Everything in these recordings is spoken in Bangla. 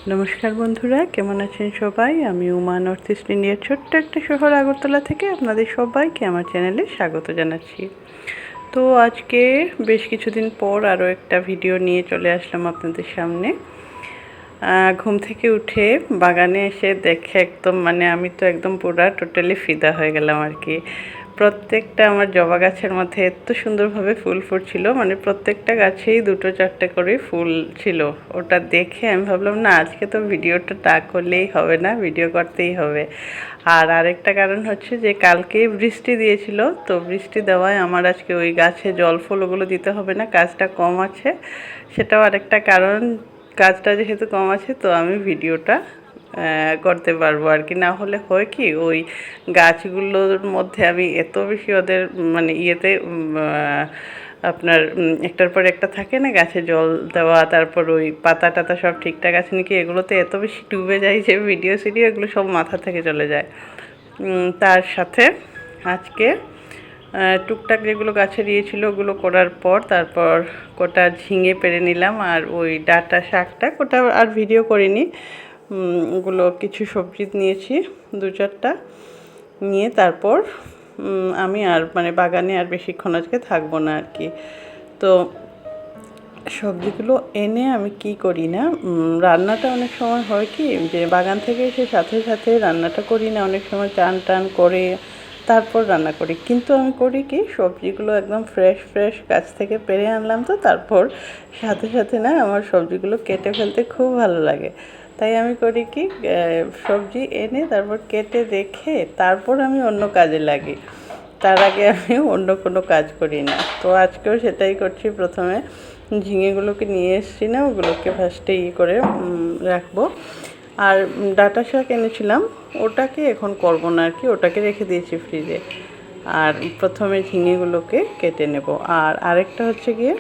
নমস্কার বন্ধুরা, কেমন আছেন সবাই? আমি উমা, নর্থ ইস্ট ইন্ডিয়ার ছোট্ট একটা শহর আগরতলা থেকে আপনাদের সবাইকে আমার চ্যানেলে স্বাগত জানাচ্ছি। তো আজকে বেশ কিছুদিন পর আরও একটা ভিডিও নিয়ে চলে আসলাম আপনাদের সামনে। ঘুম থেকে উঠে বাগানে এসে দেখে একদম আমি তো একদম পুরা টোটালি ফিদা হয়ে গেলাম আর কি। প্রত্যেকটা আমার জবা গাছের মধ্যে এত সুন্দরভাবে ফুল ফুটছিল, প্রত্যেকটা গাছেই 2-4টে করে ফুল ছিল। ওটা দেখে আমি ভাবলাম না, আজকে তো ভিডিওটা না করলেই হবে না, ভিডিও করতেই হবে। আর আরেকটা কারণ হচ্ছে যে কালকেই বৃষ্টি দিয়েছিল, তো বৃষ্টি দেওয়ায় আমার আজকে ওই গাছে জল ফুল ওগুলো দিতে হবে না, কাজটা কম আছে। সেটাও আরেকটা কারণ, কাজটা যেহেতু কম আছে তো আমি ভিডিওটা করতে পারবো আর কি। না হলে হয় কি, ওই গাছগুলোর মধ্যে আমি এত বেশি ওদের ইয়েতে আপনার একটার পর একটা থাকে না, গাছে জল দেওয়া, তারপর ওই পাতা টাতা সব ঠিকঠাক আছে নাকি, এগুলোতে এত বেশি ডুবে যায় যে ভিডিও এগুলো সব মাথা থেকে চলে যায়। তার সাথে আজকে টুকটাক যেগুলো গাছে দিয়েছিল ওগুলো করার পর তারপর কোটা ঝিঙে পেরে নিলাম, আর ওই ডাঁটা শাকটা কোটা আর ভিডিও করিনি। ওগুলো কিছু সবজি নিয়েছি 2-4টা নিয়ে তারপর আমি আর বাগানে আর বেশিক্ষণ আজকে থাকবো না আর কি। তো সবজিগুলো এনে আমি কি করি না, রান্নাটা অনেক সময় হয় কি যে বাগান থেকে এসে সাথে সাথে রান্নাটা করি না, অনেক সময় চান টান করে তারপর রান্না করি। কিন্তু আমি করি কি, সবজিগুলো একদম ফ্রেশ ফ্রেশ গাছ থেকে পেরে আনলাম, তো তারপর সাথে সাথে না আমার সবজিগুলো কেটে ফেলতে খুব ভালো লাগে। তাই আমি করি কি, সবজি এনে তারপর কেটে রেখে তারপর আমি অন্য কাজে লাগি, তার আগে আমি অন্য কোনো কাজ করি না। তো আজকেও সেটাই করছি। প্রথমে ঝিঙেগুলোকে নিয়ে এসেছি, না ওগুলোকে ফার্স্টে করে রাখবো। আর ডাঁটা শাক এনেছিলাম, ওটাকে এখন করবো না আর কি, ওটাকে রেখে দিয়েছি ফ্রিজে। আর প্রথমে ঝিঙেগুলোকে কেটে নেব। আর আরেকটা হচ্ছে গিয়ে,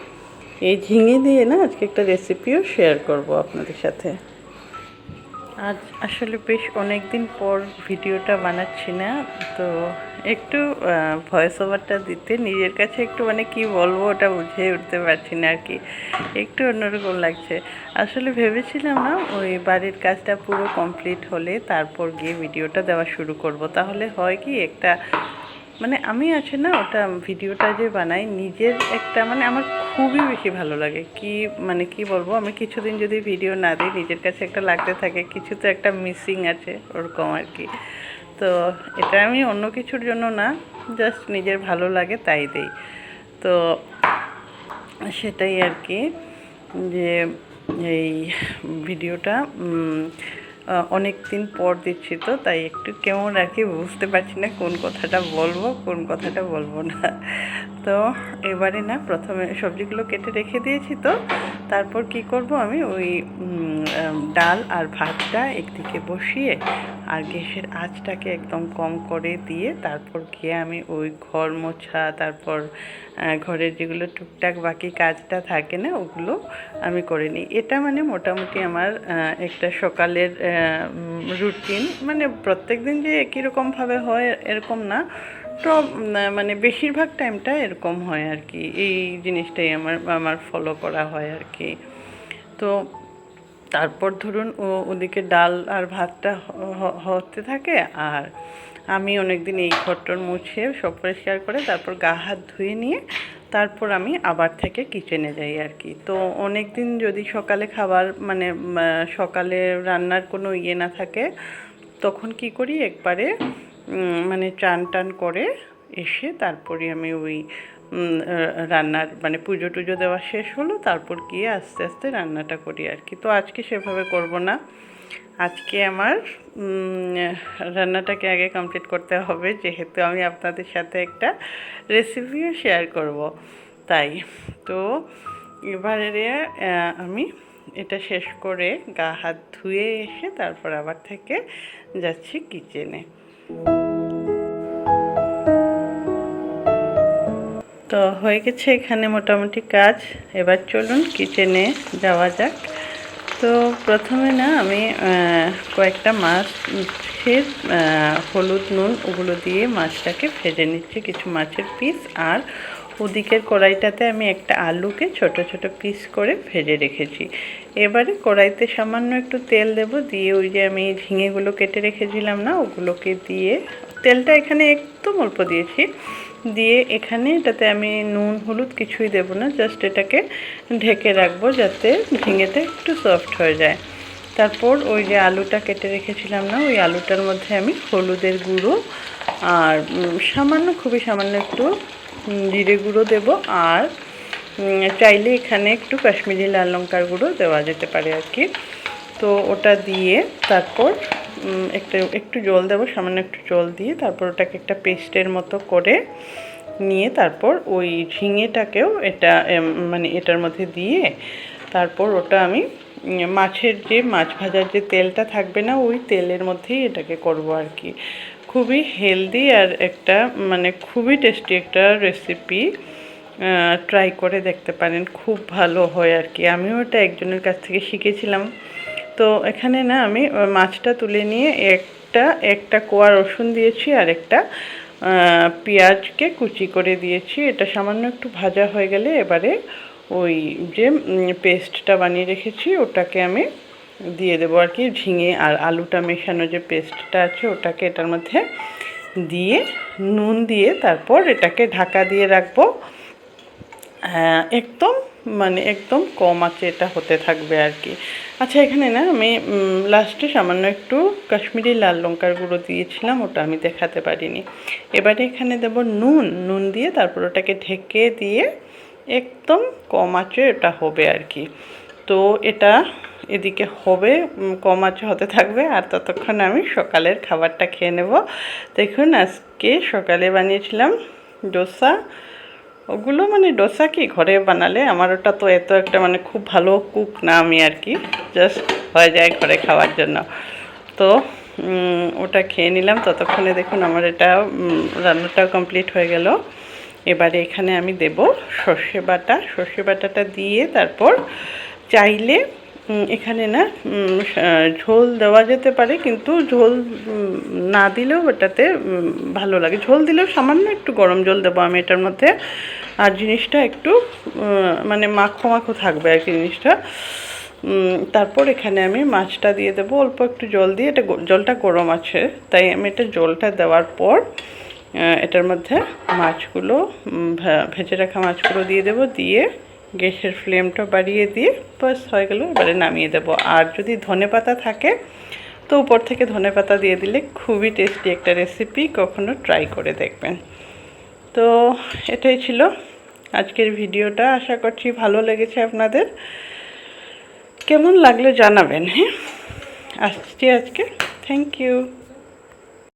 এই ঝিঙে দিয়ে না আজকে একটা রেসিপিও শেয়ার করব আপনাদের সাথে। আজ আসলে বেশ অনেক দিন পর ভিডিওটা বানাচ্ছি না, তো একটু ভয়েস ওভারটা দিতে নিজের কাছে একটু কি বলবো ওটা বুঝে উঠতে পারছি না আর কি, একটু অন্যরকম লাগছে। আসলে ভেবেছিলাম না, ওই বাড়ির কাজটা পুরো কমপ্লিট হলে তারপর গিয়ে ভিডিওটা দেওয়া শুরু করব, তাহলে হয় কি একটা আমি আছে না, ওটা ভিডিওটা যে বানাই নিজের একটা আমার খুবই বেশি ভালো লাগে কি, কি বলবো, আমি কিছুদিন যদি ভিডিও না দিই নিজের কাছে একটা লাগতে থাকে কিছু তো একটা মিসিং আছে, ওরকম আর কি। তো এটা আমি অন্য কিছুর জন্য না, জাস্ট নিজের ভালো লাগে তাই দেই। তো সেটাই আর কি, যে এই ভিডিওটা অনেক দিন পর দিচ্ছি, তো তাই একটু কেমন আর কি বুঝতে পারছি না কোন কথাটা বলবো কোন কথাটা বলবো না। তো এবারে না, প্রথমে সবজিগুলো কেটে রেখে দিয়েছি, তো তারপর কি করব, আমি ওই ডাল আর ভাতটা একদিকে বসিয়ে আর গ্যাসের আঁচটাকে একদম কম করে দিয়ে তারপর গিয়ে আমি ওই ঘর মোছা, তারপর ঘরের যেগুলো টুকটাক বাকি কাজটা থাকে না ওগুলো আমি করে নিই। এটা মোটামুটি আমার একটা সকালের রুটিন। প্রত্যেক দিন যে একই রকমভাবে হয় এরকম না, তো বেশিরভাগ টাইমটা এরকম হয় আর কি। এই জিনিসটাই আমার ফলো করা হয় আর কি। তো তারপর ধরুন ওদিকে ডাল আর ভাতটা হতে থাকে, আর আমি অনেক দিন এই ঘরটর মুছে সব পরিষ্কার করে তারপর গা হাত ধুয়ে নিয়ে তারপর আমি আবার থেকে কিচেনে যাই আর কি। তো অনেক দিন যদি সকালে খাবার সকালে রান্নার কোনো ইয়ে না থাকে, তখন কি করি, একবারে চান টান করে এসে তারপরে আমি ওই রান্নার পুজো টুজো দেওয়া শেষ হলো তারপর গিয়ে আস্তে আস্তে রান্নাটা করি আর কি। তো আজকে সেভাবে করব না, আজকে আমার রান্নাটাকে আগে কমপ্লিট করতে হবে, যেহেতু আমি আপনাদের সাথে একটা রেসিপিও শেয়ার করব। তাই তো এবারে আমি এটা শেষ করে গা হাত ধুয়ে এসে তারপর আবার থেকে যাচ্ছি কিচেনে। তো হয়ে গেছে এখানে মোটামুটি কাজ, এবার চলুন কিচেনে যাওয়া যাক। তো প্রথমে না আমি কয়েকটা মাছের হলুদ নুন ওগুলো দিয়ে মাছটাকে ভেজে নিচ্ছি, কিছু মাছের পিস আর ওদিকের কড়াইটাতে আমি একটা আলুকে ছোট ছোট পিস করে ভেজে রেখেছি। এবারে কড়াইতে সামান্য একটু তেল দেব, দিয়ে ওই যে আমি ঝিঙেগুলো কেটে রেখেছিলাম না, ওগুলোকে দিয়ে, তেলটা এখানে একদম অল্প দিয়েছি, দিয়ে এখানে এটাতে আমি নুন হলুদ কিছুই দেব না, জাস্ট এটাকে ঢেকে রাখবো যাতে ঝিঙেটা একটু সফট হয়ে যায়। তারপর ওই যে আলুটা কেটে রেখেছিলাম না, ওই আলুটার মধ্যে আমি হলুদের গুঁড়ো আর সামান্য, খুবই সামান্য একটু জিরে গুঁড়ো দেব, আর চাইলে এখানে একটু কাশ্মীরি লাল লঙ্কার গুঁড়ো দেওয়া যেতে পারে আর কি। তো ওটা দিয়ে তারপর একটু জল দেবো, সামান্য একটু জল দিয়ে তারপর ওটাকে একটা পেস্টের মতো করে নিয়ে তারপর ওই ঝিঙেটাকেও এটা মানে এটার মধ্যে দিয়ে তারপর ওটা আমি মাছের যে মাছ ভাজার যে তেলটা থাকবে না, ওই তেলের মধ্যেই এটাকে করব আর কি। খুবই হেলদি আর একটা মানে খুবই টেস্টি একটা রেসিপি, ট্রাই করে দেখতে পারেন, খুব ভালো হয় আর কি। আমিও এটা একজনের কাছ থেকে শিখেছিলাম। তো এখানে না আমি মাছটা তুলে নিয়ে একটা কোয়া রসুন দিয়েছি আর একটা পেঁয়াজকে কুচি করে দিয়েছি। এটা সামান্য একটু ভাজা হয়ে গেলে এবারে ওই যে পেস্টটা বানিয়ে রেখেছি ওটাকে আমি দিয়ে দেবো আর কি। ঝিঙে আর আলুটা মেশানো যে পেস্টটা আছে ওটাকে এটার মধ্যে দিয়ে নুন দিয়ে তারপর এটাকে ঢাকা দিয়ে রাখবো। একদম মানে একদম কম আঁচে এটা হতে থাকবে আর কি। আচ্ছা, এখানে না আমি লাস্টে সামান্য একটু কাশ্মীরি লাল লঙ্কার গুঁড়ো দিয়েছিলাম, ওটা আমি দেখাতে পারিনি। এবারে এখানে দেব নুন দিয়ে তারপর ওটাকে ঢেকে দিয়ে একদম কম আঁচে এটা হবে আর কি। তো এটা এদিকে হবে, কম আঁচে হতে থাকবে, আর ততক্ষণ আমি সকালের খাবারটা খেয়ে নেব। দেখুন আজকে সকালে বানিয়েছিলাম ডোসা। ওগুলো মানে ডোসা কি ঘরে বানালে, আমার ওটা তো এত একটা মানে খুব ভালো কুক না আমি আর কি, জাস্ট হয়ে যায় ঘরে খাওয়ার জন্য। তো ওটা খেয়ে নিলাম, ততক্ষণে দেখুন আমার এটা রান্নাটাও কমপ্লিট হয়ে গেল। এবারে এখানে আমি দেব সর্ষে বাটাটা দিয়ে তারপর চাইলে এখানে না ঝোল দেওয়া যেতে পারে, কিন্তু ঝোল না দিলেও ওটাতে ভালো লাগে। ঝোল দিলেও সামান্য একটু গরম জল দেবো আমি এটার মধ্যে, আর জিনিসটা একটু মানে মাখো মাখো থাকবে আর কি জিনিসটা। তারপর এখানে আমি মাছটা দিয়ে দেবো অল্প একটু জল দিয়ে, এটা জলটা গরম আছে তাই আমি এটা জলটা দেওয়ার পর এটার মধ্যে মাছগুলো ভেজে রাখা মাছগুলো দিয়ে দেবো, দিয়ে গ্যাসের ফ্লেমটা বাড়িয়ে দিয়ে বাস হয়ে গেল। এবারে নামিয়ে দেব। আর যদি ধনেপাতা থাকে তো উপর থেকে ধনেপাতা দিয়ে দিলে খুবই টেস্টি একটা রেসিপি, কখনো ট্রাই করে দেখবেন। তো এটাই ছিল আজকের ভিডিওটা, আশা করছি ভালো লেগেছে আপনাদের। কেমন লাগলো জানাবেন। হ্যাঁ, আসছি আজকে। Thank you.